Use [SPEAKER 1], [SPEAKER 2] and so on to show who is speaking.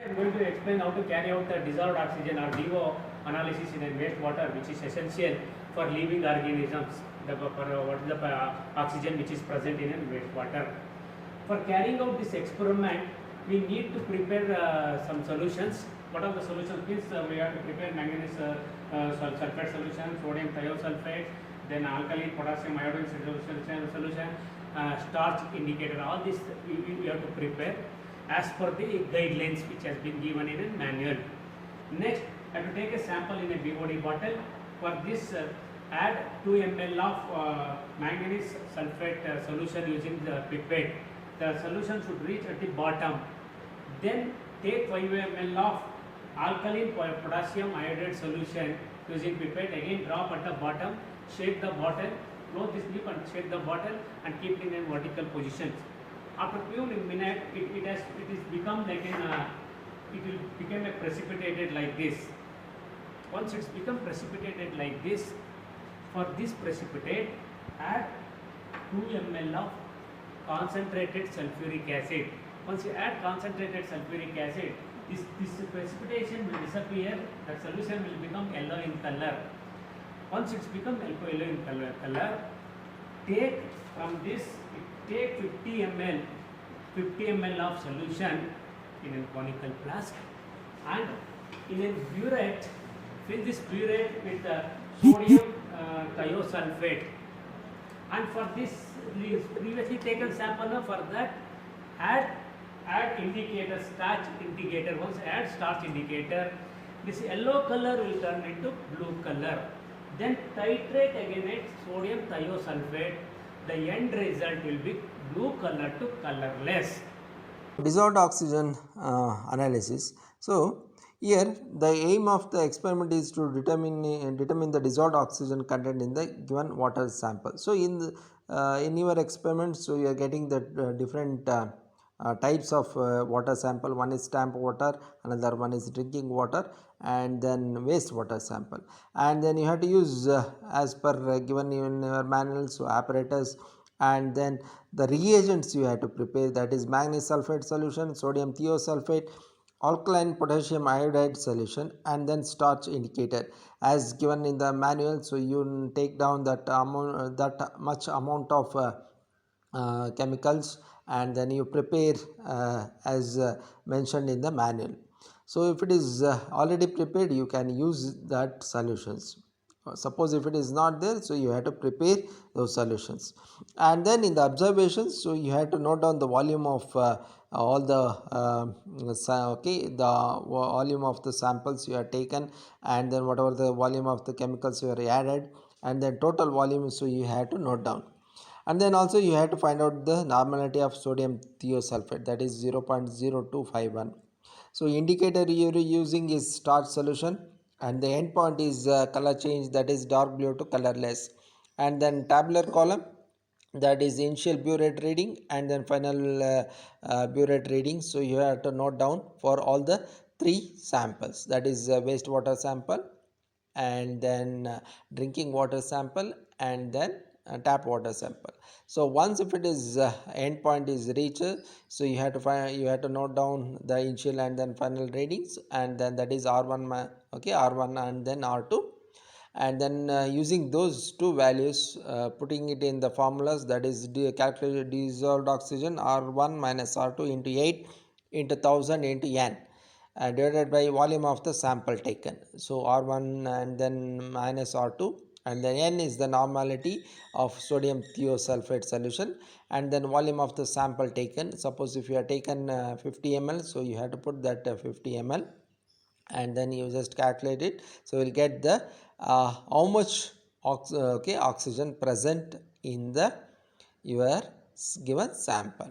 [SPEAKER 1] I am going to explain how to carry out the dissolved oxygen or DO analysis in a wastewater, which is essential for living organisms. What is the oxygen which is present in a wastewater? For carrying out this experiment, we need to prepare some solutions. What are the solutions? Means we have to prepare manganese sulfate solution, sodium thiosulfate, then alkaline potassium iodine solution, starch indicator. All this we have to prepare as per the guidelines which has been given in a manual. Next, I have to take a sample in a BOD bottle. For this, add 2 ml of manganese sulfate solution using the pipette. The solution should reach at the bottom. Then take 5 ml of alkaline potassium iodide solution using pipette. Again, drop at the bottom. Shake the bottle. Close this lip and shake the bottle and keep it in a vertical position. After few minutes, it is become like it will become a precipitated like this. Once it's become precipitated like this, for this precipitate, add 2 ml of concentrated sulfuric acid. Once you add concentrated sulfuric acid, this precipitation will disappear. That solution will become yellow in color. Once it's become yellow in color, take from this, take 50 ml of solution in a conical flask and in a burette, fill this burette with sodium thiosulfate. And for this previously taken sample, for that add indicator, starch indicator. Once add starch indicator, this yellow color will turn into blue color. Then titrate again at sodium thiosulfate. The end result will be blue color to colorless.
[SPEAKER 2] Dissolved oxygen analysis. So here the aim of the experiment is to determine the dissolved oxygen content in the given water sample. So in your experiment, so you are getting the different types of water sample. One is stamp water, another one is drinking water, and then wastewater sample. And then you have to use as per given in your manual, so apparatus, and then the reagents you have to prepare, that is manganese sulfate solution, sodium thiosulfate, alkaline potassium iodide solution, and then starch indicator as given in the manual. So you take down that much amount of chemicals and then you prepare as mentioned in the manual. So if it is already prepared, you can use that solutions. Suppose if it is not there, so you have to prepare those solutions. And then in the observations, so you have to note down the volume of all the the volume of the samples you have taken, and then whatever the volume of the chemicals you have added, and then total volume, so you have to note down. And then also you have to find out the normality of sodium thiosulfate, that is 0.0251. So indicator you are using is starch solution, and the endpoint is color change, that is dark blue to colorless. And then tabular column, that is initial burette reading and then final burette reading. So you have to note down for all the 3 samples, that is wastewater sample, and then drinking water sample, and then tap water sample. So once if it is endpoint is reached, so you have to note down the initial and then final readings, and then that is R1 R1 and then R2, and then using those 2 values, putting it in the formulas, that is calculated dissolved oxygen R1 minus R2 into 8 into 1000 into N divided by volume of the sample taken. So R1 and then minus R2, and then N is the normality of sodium thiosulfate solution, and then volume of the sample taken. Suppose if you have taken 50 ml, so you have to put that 50 ml, and then you just calculate it. So you will get the how much oxygen present in the your given sample.